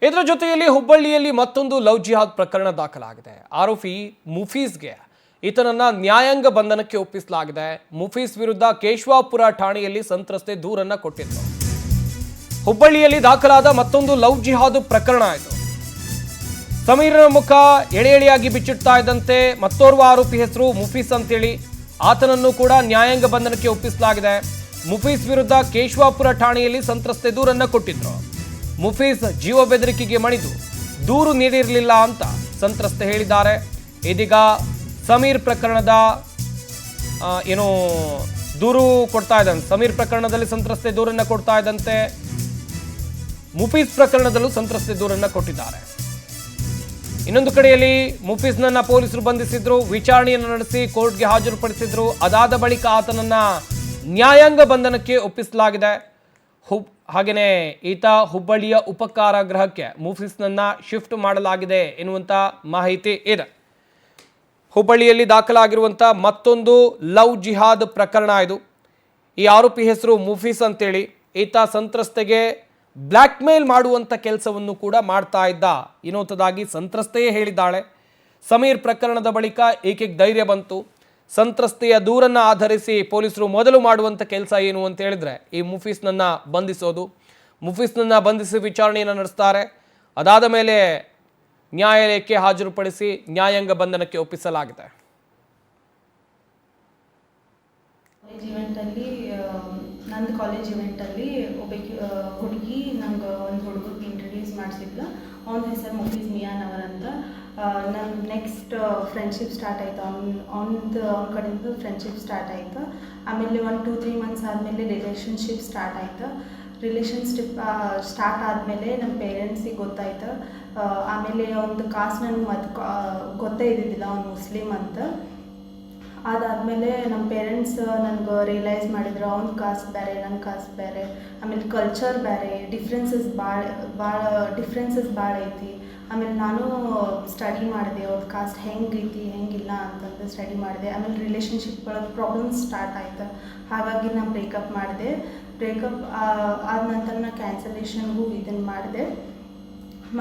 ಇದರ ಜೊತೆಯಲ್ಲಿ ಹುಬ್ಬಳ್ಳಿಯಲ್ಲಿ ಮತ್ತೊಂದು ಲವ್ ಜಿಹಾದ್ ಪ್ರಕರಣ ದಾಖಲಾಗಿದೆ. ಆರೋಪಿ ಮುಫೀಸ್ಗೆ ಈತನನ್ನ ನ್ಯಾಯಾಂಗ ಬಂಧನಕ್ಕೆ ಒಪ್ಪಿಸಲಾಗಿದೆ. ಮುಫೀಸ್ ವಿರುದ್ಧ ಕೇಶವಾಪುರ ಠಾಣೆಯಲ್ಲಿ ಸಂತ್ರಸ್ತೆ ದೂರನ್ನ ಕೊಟ್ಟಿದ್ರು. ಹುಬ್ಬಳ್ಳಿಯಲ್ಲಿ ದಾಖಲಾದ ಮತ್ತೊಂದು ಲವ್ ಜಿಹಾದ್ ಪ್ರಕರಣ ಇದು. ಸಮೀರನ ಮುಖ ಎಳೆ ಎಳೆಯಾಗಿ ಬಿಚ್ಚಿಡ್ತಾ ಇದ್ದಂತೆ ಮತ್ತೋರ್ವ ಆರೋಪಿ ಹೆಸರು ಮುಫೀಸ್ ಅಂತೇಳಿ ಆತನನ್ನು ಕೂಡ ನ್ಯಾಯಾಂಗ ಬಂಧನಕ್ಕೆ ಒಪ್ಪಿಸಲಾಗಿದೆ. ಮುಫೀಸ್ ವಿರುದ್ಧ ಕೇಶವಾಪುರ ಠಾಣೆಯಲ್ಲಿ ಸಂತ್ರಸ್ತೆ ದೂರನ್ನ ಕೊಟ್ಟಿದ್ರು. ಮುಫೀಸ್ ಜೀವ ಬೆದರಿಕೆಗೆ ಮಣಿದು ದೂರು ನೀಡಿರಲಿಲ್ಲ ಅಂತ ಸಂತ್ರಸ್ತೆ ಹೇಳಿದ್ದಾರೆ. ಇದೀಗ ಸಮೀರ್ ಪ್ರಕರಣದ ಏನು ದೂರು ಕೊಡ್ತಾ ಇದ್ದಂತೆ, ಸಮೀರ್ ಪ್ರಕರಣದಲ್ಲಿ ಸಂತ್ರಸ್ತೆ ದೂರನ್ನ ಕೊಡ್ತಾ ಇದ್ದಂತೆ ಮುಫೀಸ್ ಪ್ರಕರಣದಲ್ಲೂ ಸಂತ್ರಸ್ತೆ ದೂರನ್ನ ಕೊಟ್ಟಿದ್ದಾರೆ. ಇನ್ನೊಂದು ಕಡೆಯಲ್ಲಿ ಮುಫೀಸ್ನನ್ನ ಪೊಲೀಸರು ಬಂಧಿಸಿದ್ರು, ವಿಚಾರಣೆಯನ್ನು ನಡೆಸಿ ಕೋರ್ಟ್ಗೆ ಹಾಜರುಪಡಿಸಿದ್ರು. ಅದಾದ ಬಳಿಕ ಆತನನ್ನ ನ್ಯಾಯಾಂಗ ಬಂಧನಕ್ಕೆ ಒಪ್ಪಿಸಲಾಗಿದೆ. ಹಾಗೆಯೇ ಈತ ಹುಬ್ಬಳ್ಳಿಯ ಉಪಕಾರಾಗೃಹಕ್ಕೆ ಮುಫೀಸ್ನನ್ನ ಶಿಫ್ಟ್ ಮಾಡಲಾಗಿದೆ ಎನ್ನುವಂಥ ಮಾಹಿತಿ ಇದೆ. ಹುಬ್ಬಳ್ಳಿಯಲ್ಲಿ ದಾಖಲಾಗಿರುವಂಥ ಮತ್ತೊಂದು ಲವ್ ಜಿಹಾದ್ ಪ್ರಕರಣ ಇದು. ಈ ಆರೋಪಿ ಹೆಸರು ಮುಫೀಸ್ ಅಂತೇಳಿ. ಈತ ಸಂತ್ರಸ್ತೆಗೆ ಬ್ಲ್ಯಾಕ್ ಮೇಲ್ ಮಾಡುವಂಥ ಕೆಲಸವನ್ನು ಕೂಡ ಮಾಡ್ತಾ ಇದ್ದ ಎನ್ನುವಂಥದ್ದಾಗಿ ಸಂತ್ರಸ್ತೆಯೇ ಹೇಳಿದ್ದಾಳೆ. ಸಮೀರ್ ಪ್ರಕರಣದ ಬಳಿಕ ಈಕೆಗೆ ಧೈರ್ಯ ಬಂತು. ಸಂತ್ರಸ್ತೆಯ ದೂರನ್ನು ಆಧರಿಸಿ ಪೊಲೀಸರು ಮೊದಲು ಮಾಡುವಂಥ ಕೆಲಸ ಏನು ಅಂತ ಹೇಳಿದ್ರೆ ಈ ಮುಫೀಸ್ನನ್ನು ಬಂಧಿಸೋದು. ಮುಫೀಸ್ನನ್ನು ಬಂಧಿಸಿ ವಿಚಾರಣೆಯನ್ನು ನಡೆಸ್ತಾರೆ. ಅದಾದ ಮೇಲೆ ನ್ಯಾಯಾಲಯಕ್ಕೆ ಹಾಜರುಪಡಿಸಿ ನ್ಯಾಯಾಂಗ ಬಂಧನಕ್ಕೆ ಒಪ್ಪಿಸಲಾಗಿದೆ. ನಂದು ಕಾಲೇಜ್ ಇವೆಂಟಲ್ಲಿ ಒಬ್ಬ ಹುಡುಗಿ ನಂಗೆ ಒಂದು ಹುಡುಗಕ್ಕೆ ಇಂಟ್ರಡ್ಯೂಸ್ ಮಾಡಿಸಿದ್ಲು. ಅವನ ಹೆಸರು ಮುಫೀಸ್ ಮಿಯಾನ್ ಅವರಂತ. ನನ್ನ ನೆಕ್ಸ್ಟ್ ಫ್ರೆಂಡ್ಶಿಪ್ ಸ್ಟಾರ್ಟ್ ಆಯಿತು. ಅವನ ಕಡೆಯಿಂದ ಫ್ರೆಂಡ್ಶಿಪ್ ಸ್ಟಾರ್ಟ್ ಆಯಿತು. ಆಮೇಲೆ 1-2-3 ಮಂತ್ಸ್ ಆದಮೇಲೆ ರಿಲೇಷನ್ಶಿಪ್ ಸ್ಟಾರ್ಟ್ ಆಯಿತು. ರಿಲೇಷನ್ಶಿಪ್ ಸ್ಟಾರ್ಟ್ ಆದಮೇಲೆ ನಮ್ಮ ಪೇರೆಂಟ್ಸಿಗೆ ಗೊತ್ತಾಯ್ತು. ಆಮೇಲೆ ಒಂದು ಕಾಸ್ಟ್ ನನಗೆ ಗೊತ್ತೇ ಇದ್ದಿದ್ದಿಲ್ಲ, ಅವ್ನು ಮುಸ್ಲಿಮ್ ಅಂತ. ಅದಾದಮೇಲೆ ನಮ್ಮ ಪೇರೆಂಟ್ಸ್ ನನಗೆ ರಿಯಲೈಸ್ ಮಾಡಿದ್ರು ಅವ್ನ ಕಾಸ್ಟ್ ಬೇರೆ, ನನ್ನ ಕಾಸ್ಟ್ ಬೇರೆ, ಆಮೇಲೆ ಕಲ್ಚರ್ ಬೇರೆ, ಡಿಫ್ರೆನ್ಸಸ್ ಭಾಳ ಐತಿ. ಆಮೇಲೆ ನಾನು ಸ್ಟಡಿ ಮಾಡಿದೆ ಅವ್ರ ಕಾಸ್ಟ್ ಹೆಂಗೈತಿ ಹೆಂಗಿಲ್ಲ ಅಂತಂದು ಸ್ಟಡಿ ಮಾಡಿದೆ. ಆಮೇಲೆ ರಿಲೇಷನ್ಶಿಪ್ ಒಳಗೆ ಪ್ರಾಬ್ಲಮ್ಸ್ ಸ್ಟಾರ್ಟ್ ಆಯ್ತು. ಹಾಗಾಗಿ ನಾನು ಬ್ರೇಕಪ್ ಮಾಡಿದೆ. ಬ್ರೇಕಪ್ ಆದ ನಂತರ ನಾನು ಕ್ಯಾನ್ಸಲೇಷನ್ಗೂ ಇದನ್ನು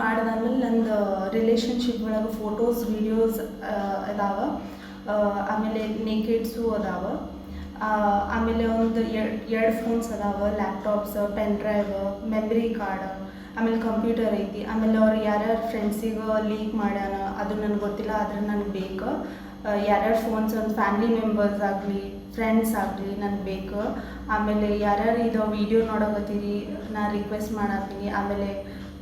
ಮಾಡಿದಾದ್ಮೇಲೆ ನಂದು ರಿಲೇಷನ್ಶಿಪ್ ಒಳಗೆ ಫೋಟೋಸ್ ವಿಡಿಯೋಸ್ ಅದಾವ. ಆಮೇಲೆ ನೇಕೆಡ್ಸು ಅದಾವ. ಆಮೇಲೆ ಒಂದು ಎರಡು ಫೋನ್ಸ್ ಅದಾವ, laptops, pen drive, memory card, ಆಮೇಲೆ ಕಂಪ್ಯೂಟರ್ ಐತಿ. ಆಮೇಲೆ ಅವ್ರು ಯಾರ್ಯಾರು ಫ್ರೆಂಡ್ಸಿಗೆ ಲೀಕ್ ಮಾಡ್ಯಾನ ಅದು ನನಗೆ ಗೊತ್ತಿಲ್ಲ, ಆದ್ರೆ ನನಗೆ ಬೇಕು. ಯಾರ್ಯಾರು ಫೋನ್ಸ್ ಒಂದು ಫ್ಯಾಮಿಲಿ ಮೆಂಬರ್ಸ್ ಆಗಲಿ ಫ್ರೆಂಡ್ಸ್ ಆಗಲಿ ನನಗೆ ಬೇಕು. ಆಮೇಲೆ ಯಾರ್ಯಾರು ಇದು ವೀಡಿಯೋ ನೋಡಕತ್ತೀರಿ ನಾನು ರಿಕ್ವೆಸ್ಟ್ ಮಾಡತ್ತೀನಿ. ಆಮೇಲೆ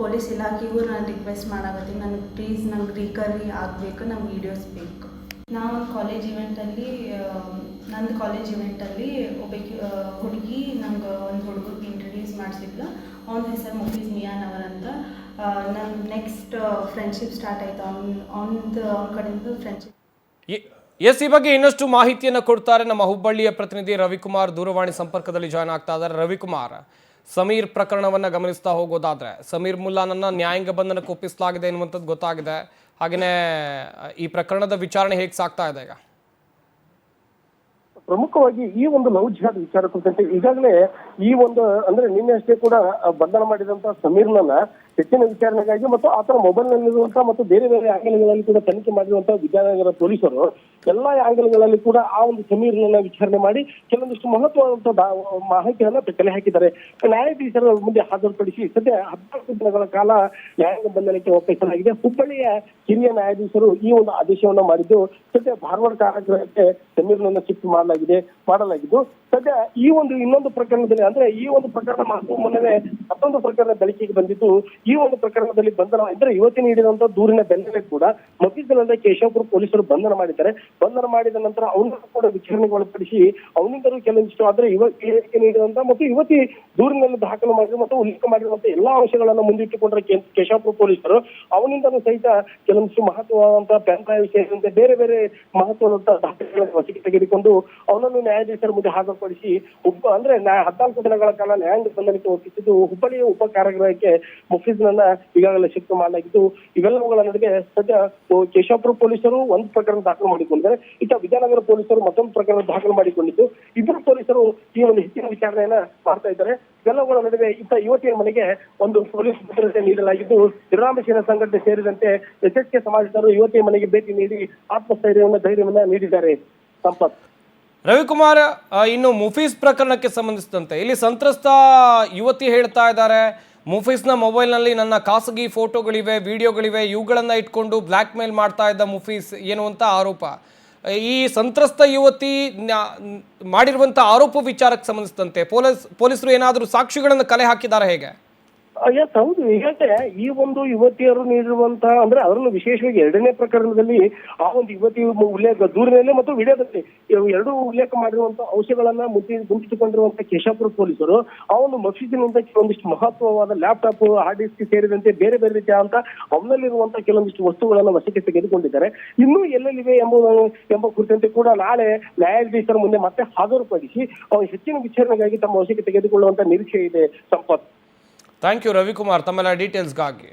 ಪೊಲೀಸ್ ಇಲಾಖೆಗೂ ನಾನು ರಿಕ್ವೆಸ್ಟ್ ಮಾಡಕತ್ತೀನಿ, ನನಗೆ ಪ್ಲೀಸ್ ನಂಗೆ ರಿಕವರಿ ಆಗಬೇಕು, ನಂಗೆ ವೀಡಿಯೋಸ್ ಬೇಕು. ನಾವು ಒಂದು ನಂದು ಕಾಲೇಜ್ ಇವೆಂಟಲ್ಲಿ ಒಬ್ಬ ಹುಡುಗಿ ನಂಗೆ ಒಂದು ಹುಡುಗಕ್ಕೆ ಇಂಟ್ರಡ್ಯೂಸ್ ಮಾಡಿಸಿದ್ಲು. ಅವನ ಹೆಸರು ಮುಫೀಸ್ ಮಿಯಾನ್ ಅವರಂತ. ನನ್ನ ನೆಕ್ಸ್ಟ್ ಫ್ರೆಂಡ್ಶಿಪ್ ಸ್ಟಾರ್ಟ್ ಆಯಿತು. ಅವನ ಕಡೆಯಿಂದ ಫ್ರೆಂಡ್ಶಿಪ್. ಈ ಬಗ್ಗೆ ಇನ್ನಷ್ಟು ಮಾಹಿತಿಯನ್ನು ಕೊಡ್ತಾರೆ ನಮ್ಮ ಹುಬ್ಬಳ್ಳಿಯ ಪ್ರತಿನಿಧಿ ರವಿಕುಮಾರ್. ದೂರವಾಣಿ ಸಂಪರ್ಕದಲ್ಲಿ ಜಾಯ್ನ್ ಆಗ್ತಾ ಇದ್ದಾರೆ. ರವಿಕುಮಾರ್, ಸಮೀರ್ ಪ್ರಕರಣವನ್ನು ಗಮನಿಸ್ತಾ ಹೋಗೋದಾದ್ರೆ ಸಮೀರ್ ಮುಲ್ಲಾನನ್ನ ನ್ಯಾಯಾಂಗ ಬಂಧನಕ್ಕೆ ಒಪ್ಪಿಸಲಾಗಿದೆ ಎನ್ನುವಂಥದ್ದು ಗೊತ್ತಾಗಿದೆ. ಹಾಗೆಯೇ ಈ ಪ್ರಕರಣದ ವಿಚಾರಣೆ ಹೇಗೆ ಸಾಗ್ತಾ ಇದೆ ಈಗ? ಪ್ರಮುಖವಾಗಿ ಈ ಒಂದು ಲವ್ ಜಿಹಾದ್ ವಿಚಾರ ಕುರಿತಂತೆ ಈಗಾಗಲೇ ಈ ಒಂದು ಅಂದ್ರೆ ನಿನ್ನೆ ಅಷ್ಟೇ ಕೂಡ ಬಂಧನ ಮಾಡಿದಂತ ಸಮೀರ್ನನ್ನ ಹೆಚ್ಚಿನ ವಿಚಾರಣೆಗಾಗಿ ಮತ್ತು ಆತನ ಮೊಬೈಲ್ನಲ್ಲಿರುವಂತಹ ಮತ್ತು ಬೇರೆ ಬೇರೆ ಆಂಗಲ್ಗಳಲ್ಲಿ ಕೂಡ ತನಿಖೆ ಮಾಡಿರುವಂತಹ ವಿದ್ಯಾನಗರ ಪೊಲೀಸರು ಎಲ್ಲಾ ಆಂಗಲ್ಗಳಲ್ಲಿ ಕೂಡ ಆ ಒಂದು ಸಮೀರ್ನನ್ನ ವಿಚಾರಣೆ ಮಾಡಿ ಕೆಲವೊಂದಿಷ್ಟು ಮಹತ್ವದಂತ ಮಾಹಿತಿಯನ್ನ ಕಲೆ ಹಾಕಿದ್ದಾರೆ. ನ್ಯಾಯಾಧೀಶರ ಮುಂದೆ ಹಾಜರುಪಡಿಸಿ ಸದ್ಯ 14 ದಿನಗಳ ಕಾಲ ನ್ಯಾಯಾಂಗ ಬಂಧನಕ್ಕೆ ಒಪ್ಪಿಸಲಾಗಿದೆ. ಹುಬ್ಬಳ್ಳಿಯ ಹಿರಿಯ ನ್ಯಾಯಾಧೀಶರು ಈ ಒಂದು ಆದೇಶವನ್ನ ಮಾಡಿದ್ದು ಸದ್ಯ ಧಾರವಾಡ ಕಾರಾಗೃಹಕ್ಕೆ ಸಮೀರ್ನನ್ನ ಶಿಫ್ಟ್ ಮಾಡಲಾಗಿದ್ದು ಸದ್ಯ ಈ ಒಂದು ಇನ್ನೊಂದು ಪ್ರಕರಣದಲ್ಲಿ ಅಂದ್ರೆ ಈ ಒಂದು ಪ್ರಕರಣ ಮುನ್ನವೇ ಮತ್ತೊಂದು ಪ್ರಕರಣ ಬೆಳಕಿಗೆ ಬಂದಿದ್ದು. ಈ ಒಂದು ಪ್ರಕರಣದಲ್ಲಿ ಬಂಧನ ಅಂದ್ರೆ ಯುವತಿ ನೀಡಿದಂತ ದೂರಿನ ಬೆನ್ನಲ್ಲೇ ಕೂಡ ಮಫೀಸ್ನಲ್ಲೇ ಕೇಶವಪುರ ಪೊಲೀಸರು ಬಂಧನ ಮಾಡಿದ್ದಾರೆ. ಬಂಧನ ಮಾಡಿದ ನಂತರ ಅವನನ್ನು ಕೂಡ ವಿಚಾರಣೆಗೆ ಒಳಪಡಿಸಿ ಅವನಿಂದಲೂ ಕೆಲವೊಂದಿಷ್ಟು ಆದ್ರೆ ಹೇಳಿಕೆ ನೀಡಿದಂತ ಮತ್ತು ಯುವತಿ ದೂರಿನಲ್ಲಿ ದಾಖಲು ಮಾಡಿದ ಮತ್ತು ಉಲ್ಲೇಖ ಮಾಡಿರುವಂತ ಎಲ್ಲಾ ಅಂಶಗಳನ್ನ ಮುಂದಿಟ್ಟುಕೊಂಡ್ರೆ ಕೇಶವಪುರ ಪೊಲೀಸರು ಅವನಿಂದಲೂ ಸಹಿತ ಕೆಲವೊಂದಿಷ್ಟು ಮಹತ್ವವಾದಂತಹ ಪೆನ್ ಡ್ರೈವ್ ಸೇರಿದಂತೆ ಬೇರೆ ಬೇರೆ ಮಹತ್ವದಂತಹ ದಾಖಲೆಗಳನ್ನು ವಶಕ್ಕೆ ತೆಗೆದುಕೊಂಡು ಅವನನ್ನು ನ್ಯಾಯಾಧೀಶರ ಮುಂದೆ ಹಾಜರುಪಡಿಸಿ ಅಂದ್ರೆ 14 ದಿನಗಳ ಕಾಲ ನ್ಯಾಯಾಂಗ ಬಂಧನಕ್ಕೆ ಒಪ್ಪಿಸಿದ್ದು. ಹುಬ್ಬಳ್ಳಿಯ ಉಪ ಕಾರಾಗೃಹಕ್ಕೆ ಮುಫೀಸ್ ಮಫೀಜ್ನನ್ನ ಈಗಾಗಲೇ ಶಿಫ್ಟ್ ಮಾಡಲಾಗಿದ್ದು, ಇವೆಲ್ಲವುಗಳ ನಡುವೆ ಸದ್ಯ ಕೇಶವಪುರ ಪೊಲೀಸರು ಒಂದು ಪ್ರಕರಣ ದಾಖಲು ಮಾಡಿಕೊಂಡಿದ್ದಾರೆ. ಇತ್ತ ವಿಜಯನಗರ ಪೊಲೀಸರು ಮತ್ತೊಂದು ಪ್ರಕರಣ ದಾಖಲು ಮಾಡಿಕೊಂಡಿದ್ದು, ಇಬ್ಬರು ಪೊಲೀಸರು ಈ ಒಂದು ಹೆಚ್ಚಿನ ವಿಚಾರಣೆಯನ್ನ ಮಾಡ್ತಾ ಇದ್ದಾರೆ. ಇವೆಲ್ಲವುಗಳ ನಡುವೆ ಇತ್ತ ಯುವತಿಯ ಮನೆಗೆ ಒಂದು ಪೊಲೀಸ್ ಭದ್ರತೆ ನೀಡಲಾಗಿದ್ದು, ಶ್ರೀರಾಮ ಸೇನಾ ಸಂಘಟನೆ ಸೇರಿದಂತೆ SHK ಸಮಾಜದವರು ಯುವತಿಯ ಮನೆಗೆ ಭೇಟಿ ನೀಡಿ ಧೈರ್ಯವನ್ನ ನೀಡಿದ್ದಾರೆ. ಸಂಪತ್. ರವಿಕುಮಾರ್, ಇನ್ನು ಮುಫೀಸ್ ಪ್ರಕರಣಕ್ಕೆ ಸಂಬಂಧಿಸಿದಂತೆ ಇಲ್ಲಿ ಸಂತ್ರಸ್ತ ಯುವತಿ ಹೇಳ್ತಾ ಇದ್ದಾರೆ, ಮುಫೀಸ್ನ ಮೊಬೈಲ್ನಲ್ಲಿ ನನ್ನ ಖಾಸಗಿ ಫೋಟೋಗಳಿವೆ, ವಿಡಿಯೋಗಳಿವೆ, ಇವುಗಳನ್ನು ಇಟ್ಕೊಂಡು ಬ್ಲ್ಯಾಕ್ ಮೇಲ್ ಮಾಡ್ತಾ ಇದ್ದ ಮುಫೀಸ್ ಎನ್ನುವಂಥ ಆರೋಪ. ಈ ಸಂತ್ರಸ್ತ ಯುವತಿ ಮಾಡಿರುವಂಥ ಆರೋಪ ವಿಚಾರಕ್ಕೆ ಸಂಬಂಧಿಸಿದಂತೆ ಪೊಲೀಸರು ಏನಾದರೂ ಸಾಕ್ಷಿಗಳನ್ನು ಕಲೆ ಹಾಕಿದ್ದಾರೆ ಹೇಗೆ? ಎಸ್, ಹೌದು. ಈಗಾಗಲೇ ಈ ಒಂದು ಯುವತಿಯರು ನೀಡಿರುವಂತಹ ಅಂದ್ರೆ ಅದರಲ್ಲೂ ವಿಶೇಷವಾಗಿ ಎರಡನೇ ಪ್ರಕರಣದಲ್ಲಿ ಆ ಒಂದು ಯುವತಿ ಉಲ್ಲೇಖ ದೂರಿನಲ್ಲಿ ಮತ್ತು ವಿಡಿಯೋದಲ್ಲಿ ಎರಡೂ ಉಲ್ಲೇಖ ಮಾಡಿರುವಂತಹ ಅಂಶಗಳನ್ನ ಮುಂಚಿಟ್ಟುಕೊಂಡಿರುವಂತಹ ಕೇಶವಪುರ ಪೊಲೀಸರು ಆ ಒಂದು ಮಫೀಜಿನಿಂದ ಕೆಲವೊಂದಿಷ್ಟು ಮಹತ್ವವಾದ ಲ್ಯಾಪ್ಟಾಪ್, ಹಾರ್ಡ್ ಡಿಸ್ಕ್ ಸೇರಿದಂತೆ ಬೇರೆ ಬೇರೆ ರೀತಿಯಾದಂತಹ ಅವನಲ್ಲಿರುವಂತಹ ಕೆಲವೊಂದಿಷ್ಟು ವಸ್ತುಗಳನ್ನ ವಶಕ್ಕೆ ತೆಗೆದುಕೊಂಡಿದ್ದಾರೆ. ಇನ್ನೂ ಎಲ್ಲೆಲ್ಲಿವೆ ಎಂಬ ಕುರಿತಂತೆ ಕೂಡ ನಾಳೆ ನ್ಯಾಯಾಧೀಶರ ಮುಂದೆ ಮತ್ತೆ ಹಾಜರುಪಡಿಸಿ ಹೆಚ್ಚಿನ ವಿಚಾರಣೆಗಾಗಿ ತಮ್ಮ ವಶಕ್ಕೆ ತೆಗೆದುಕೊಳ್ಳುವಂತ ನಿರೀಕ್ಷೆ ಇದೆ. ಸಂಪತ್. ಥ್ಯಾಂಕ್ ಯು ರವಿಕುಮಾರ್ ತಮ್ಮೆಲ್ಲ ಡೀಟೇಲ್ಸ್ಗಾಗಿ.